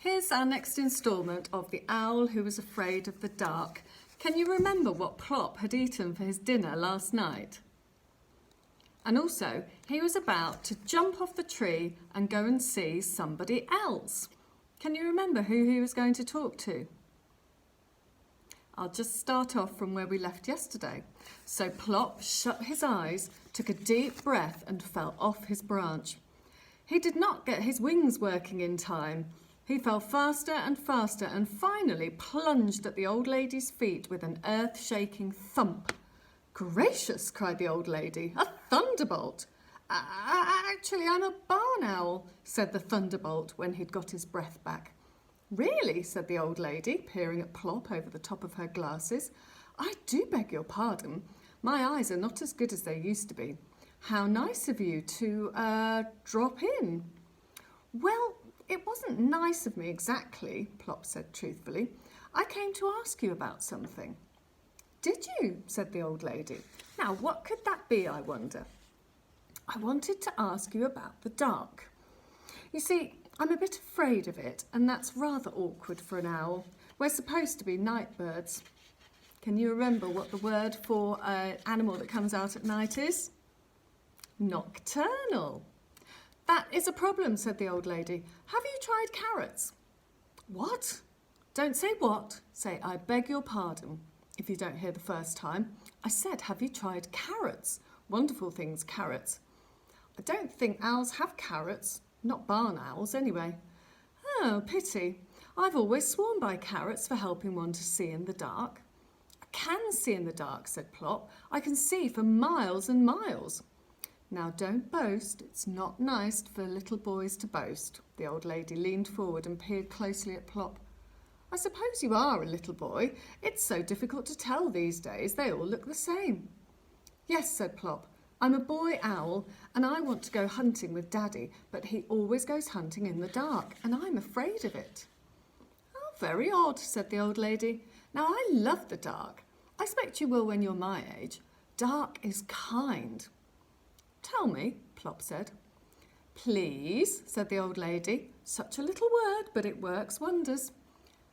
Here's our next instalment of The Owl Who Was Afraid of the Dark. Can you remember what Plop had eaten for his dinner last night? And also, he was about to jump off the tree and go and see somebody else. Can you remember who he was going to talk to? I'll just start off from where we left yesterday. So Plop shut his eyes, took a deep breath and fell off his branch. He did not get his wings working in time. He fell faster and faster and finally plunged at the old lady's feet with an earth-shaking thump. "Gracious!" cried the old lady. "A thunderbolt!" Actually, I'm a barn owl," said the thunderbolt when he'd got his breath back. "Really?" said the old lady, peering at Plop over the top of her glasses. "I do beg your pardon. My eyes are not as good as they used to be. How nice of you to, drop in." "Well, it wasn't nice of me exactly," Plop said truthfully. "I came to ask you about something." "Did you?" said the old lady. "Now, what could that be, I wonder?" "I wanted to ask you about the dark. You see, I'm a bit afraid of it, and that's rather awkward for an owl. We're supposed to be night birds. Can you remember what the word for an animal that comes out at night is? Nocturnal. "That is a problem," said the old lady. "Have you tried carrots?" "What?" Don't say what, say "I beg your pardon" if you don't hear the first time. I said, have you tried carrots? Wonderful things, carrots. I don't think owls have carrots, not barn owls anyway. "Oh, pity. I've always sworn by carrots for helping one to see in the dark." "I can see in the dark," said Plop. "I can see for miles and miles." "Now don't boast. It's not nice for little boys to boast." The old lady leaned forward and peered closely at Plop. "I suppose you are a little boy. It's so difficult to tell these days. They all look the same." "Yes," said Plop. "I'm a boy owl and I want to go hunting with Daddy, but he always goes hunting in the dark and I'm afraid of it." "Oh, very odd," said the old lady. "Now I love the dark. I expect you will when you're my age. Dark is kind." "Tell me," Plop said. "Please," said the old lady. Such a little word, but it works wonders.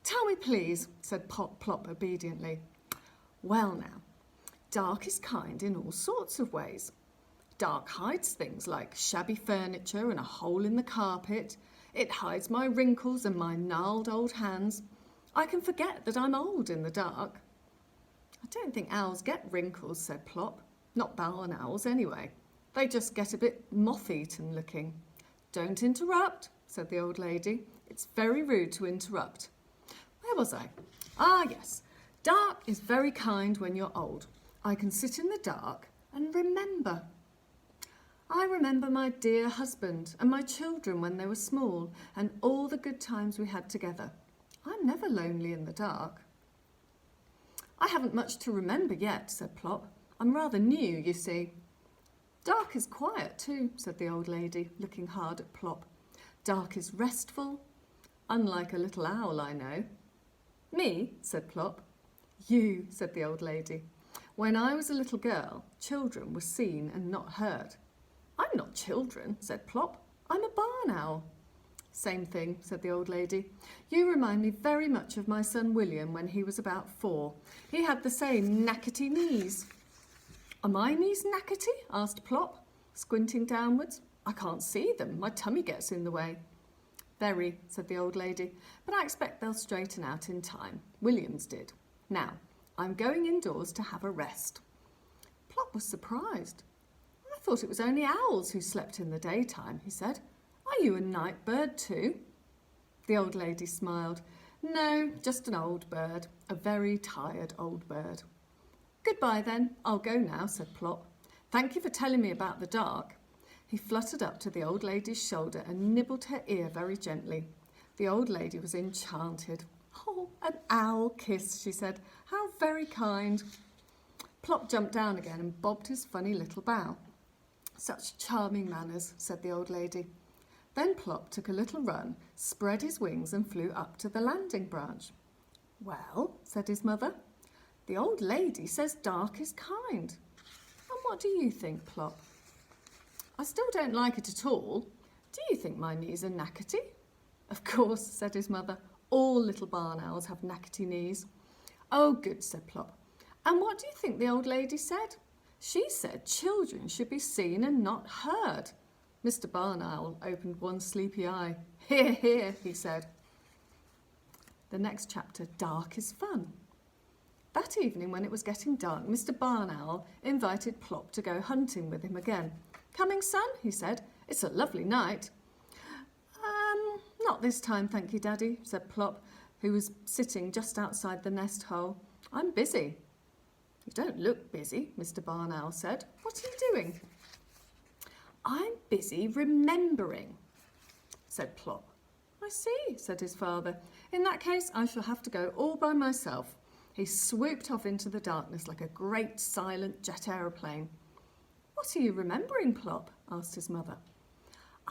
"Tell me, please," said Plop obediently. "Well now, dark is kind in all sorts of ways. Dark hides things like shabby furniture and a hole in the carpet. It hides my wrinkles and my gnarled old hands. I can forget that I'm old in the dark." "I don't think owls get wrinkles," said Plop. "Not barn owls anyway. They just get a bit moth-eaten looking." "Don't interrupt," said the old lady. "It's very rude to interrupt. Where was I? Yes. Dark is very kind when you're old. I can sit in the dark and remember. I remember my dear husband and my children when they were small and all the good times we had together. I'm never lonely in the dark." "I haven't much to remember yet," said Plop. "I'm rather new, you see." "Dark is quiet too," said the old lady, looking hard at Plop. "Dark is restful, unlike a little owl I know." "Me?" said Plop. "You," said the old lady. "When I was a little girl, children were seen and not heard." "I'm not children," said Plop. "I'm a barn owl." "Same thing," said the old lady. "You remind me very much of my son William when he was about 4. He had the same knackety knees." "Are my knees knackety?" asked Plop, squinting downwards. "I can't see them. My tummy gets in the way." "Very," said the old lady, "but I expect they'll straighten out in time. William's did. Now, I'm going indoors to have a rest." Plop was surprised. "I thought it was only owls who slept in the daytime," he said. "Are you a night bird too?" The old lady smiled. "No, just an old bird, a very tired old bird." "Goodbye then, I'll go now," said Plop. "Thank you for telling me about the dark." He fluttered up to the old lady's shoulder and nibbled her ear very gently. The old lady was enchanted. "Oh, an owl kiss," she said. "How very kind." Plop jumped down again and bobbed his funny little bow. "Such charming manners," said the old lady. Then Plop took a little run, spread his wings and flew up to the landing branch. "Well," said his mother, "the old lady says dark is kind. And what do you think, Plop?" "I still don't like it at all. Do you think my knees are knackety?" Of course, said his mother. All little barn owls have knackety knees. Oh, good, said Plop. And what do you think the old lady said? She said children should be seen and not heard. Mr. Barn Owl opened one sleepy eye. Hear, hear, he said. The next chapter, Dark is Fun. That evening, when it was getting dark, Mr. Barn Owl invited Plop to go hunting with him again. Coming, son, he said. It's a lovely night. Not this time, thank you, Daddy, said Plop, who was sitting just outside the nest hole. I'm busy. You don't look busy, Mr. Barn Owl said. What are you doing? I'm busy remembering, said Plop. I see, said his father. In that case, I shall have to go all by myself. He swooped off into the darkness like a great silent jet aeroplane. What are you remembering, Plop? Asked his mother.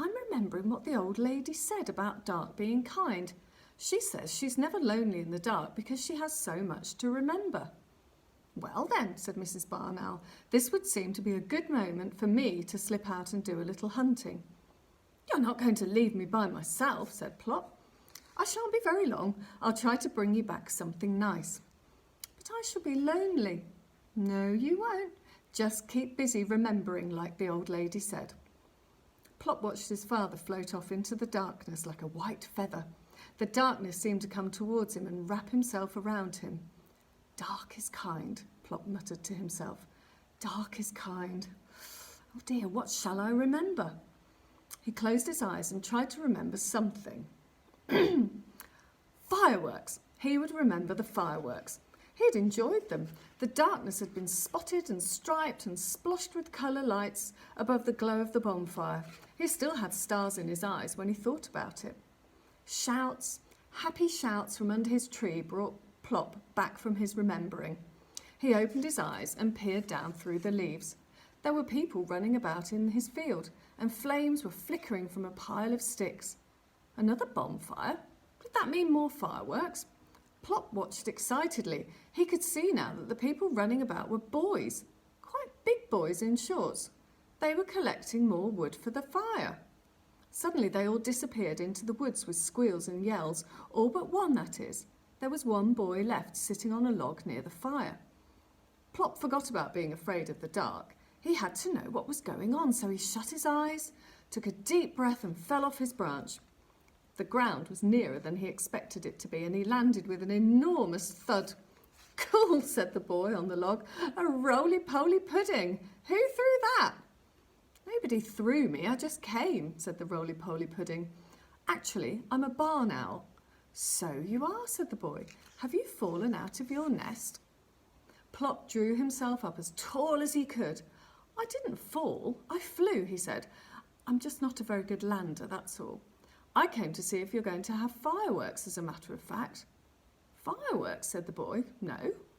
I'm remembering what the old lady said about dark being kind. She says she's never lonely in the dark because she has so much to remember. Well then, said Mrs. Barn Owl, this would seem to be a good moment for me to slip out and do a little hunting. You're not going to leave me by myself, said Plop. I shan't be very long. I'll try to bring you back something nice. But I shall be lonely. No, you won't. Just keep busy remembering, like the old lady said. Plop watched his father float off into the darkness like a white feather. The darkness seemed to come towards him and wrap himself around him. Dark is kind, Plop muttered to himself. Dark is kind. Oh dear, what shall I remember? He closed his eyes and tried to remember something. Fireworks. He would remember the fireworks. He had enjoyed them. The darkness had been spotted and striped and sploshed with colour lights above the glow of the bonfire. He still had stars in his eyes when he thought about it. Shouts, happy shouts from under his tree brought Plop back from his remembering. He opened his eyes and peered down through the leaves. There were people running about in his field, and flames were flickering from a pile of sticks. Another bonfire? Did that mean more fireworks? Plop watched excitedly. He could see now that the people running about were boys, quite big boys in shorts. They were collecting more wood for the fire. Suddenly they all disappeared into the woods with squeals and yells, all but one, that is. There was one boy left sitting on a log near the fire. Plop forgot about being afraid of the dark. He had to know what was going on, so he shut his eyes, took a deep breath and fell off his branch. The ground was nearer than he expected it to be, and he landed with an enormous thud. Cool, said the boy on the log. A roly-poly pudding. Who threw that? Nobody threw me, I just came, said the roly-poly pudding. Actually, I'm a barn owl. So you are, said the boy. Have you fallen out of your nest? Plop drew himself up as tall as he could. I didn't fall, I flew, he said. I'm just not a very good lander, that's all. I came to see if you're going to have fireworks, as a matter of fact. Fireworks, said the boy. No,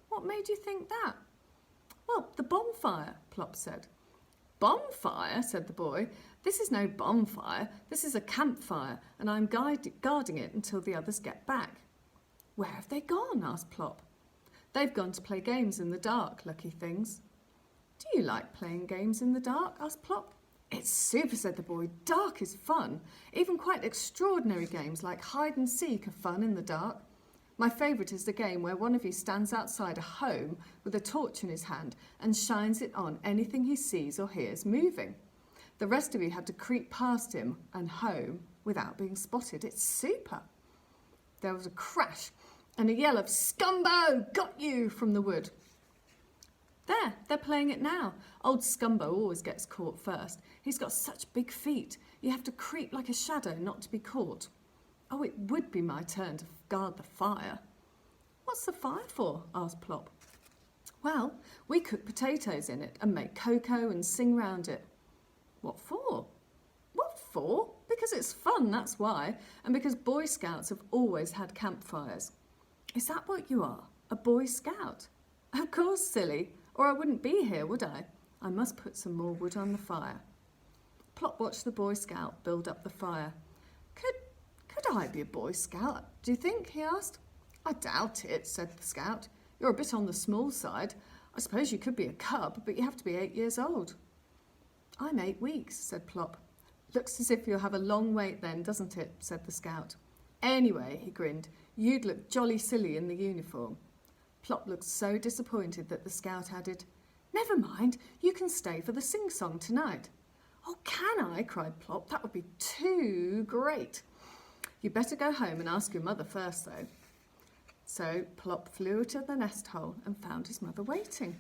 what made you think that? Well, the bonfire, Plop said. Bonfire, said the boy. This is no bonfire, this is a campfire, and I'm guarding it until the others get back. Where have they gone? Asked Plop. They've gone to play games in the dark, lucky things. Do you like playing games in the dark? Asked Plop. It's super, said the boy. Dark is fun. Even quite extraordinary games like hide and seek are fun in the dark. My favourite is the game where one of you stands outside a home with a torch in his hand and shines it on anything he sees or hears moving. The rest of you had to creep past him and home without being spotted. It's super. There was a crash and a yell of "Scumbo, got you!" from the wood. There, they're playing it now. Old Scumbo always gets caught first. He's got such big feet. You have to creep like a shadow not to be caught. Oh, it would be my turn to guard the fire. What's the fire for? Asked Plop. Well, we cook potatoes in it and make cocoa and sing round it. What for? What for? Because it's fun, that's why. And because Boy Scouts have always had campfires. Is that what you are? A Boy Scout? Of course, silly. Or I wouldn't be here, would I? I must put some more wood on the fire. Plop watched the Boy Scout build up the fire. Could I be a Boy Scout, do you think? He asked. I doubt it, said the Scout. You're a bit on the small side. I suppose you could be a cub, but you have to be 8 years old. I'm 8 weeks, said Plop. Looks as if you'll have a long wait then, doesn't it? Said the Scout. Anyway, he grinned, you'd look jolly silly in the uniform. Plop looked so disappointed that the scout added, never mind, you can stay for the sing-song tonight. Oh, can I? Cried Plop. That would be too great. You'd better go home and ask your mother first, though. So Plop flew to the nest hole and found his mother waiting.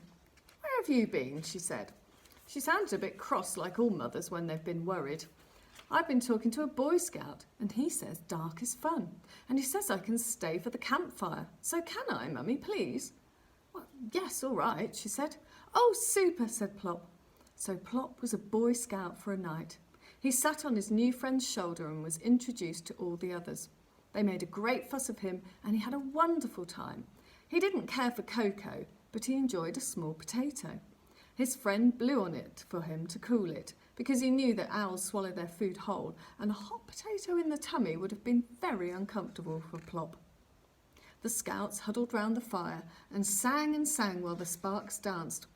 Where have you been? She said. She sounded a bit cross, like all mothers when they've been worried. I've been talking to a Boy Scout, and he says dark is fun, and he says I can stay for the campfire. So can I, Mummy, please? Well, yes, all right, she said. Oh, super, said Plop. So Plop was a Boy Scout for a night. He sat on his new friend's shoulder and was introduced to all the others. They made a great fuss of him, and he had a wonderful time. He didn't care for cocoa, but he enjoyed a small potato. His friend blew on it for him to cool it, because he knew that owls swallow their food whole, and a hot potato in the tummy would have been very uncomfortable for Plop. The scouts huddled round the fire and sang while the sparks danced.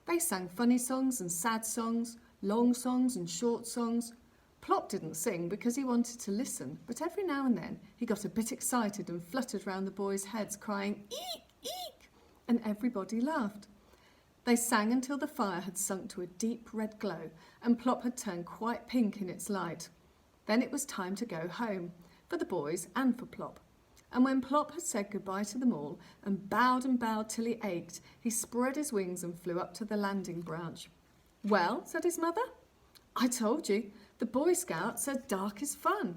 They sang funny songs and sad songs, long songs and short songs. Plop didn't sing because he wanted to listen, but every now and then he got a bit excited and fluttered round the boys' heads, crying, eek, eek, and everybody laughed. They sang until the fire had sunk to a deep red glow and Plop had turned quite pink in its light. Then it was time to go home, for the boys and for Plop. And when Plop had said goodbye to them all and bowed till he ached, he spread his wings and flew up to the landing branch. Well, said his mother, I told you, the Boy Scout said dark is fun.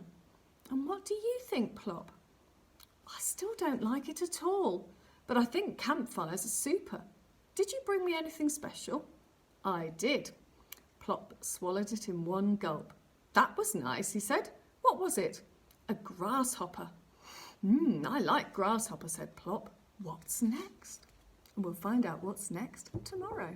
And what do you think, Plop? I still don't like it at all, but I think campfires are super. Did you bring me anything special? I did. Plop swallowed it in one gulp. That was nice, he said. What was it? A grasshopper. I like grasshopper, said Plop. What's next? And we'll find out what's next tomorrow.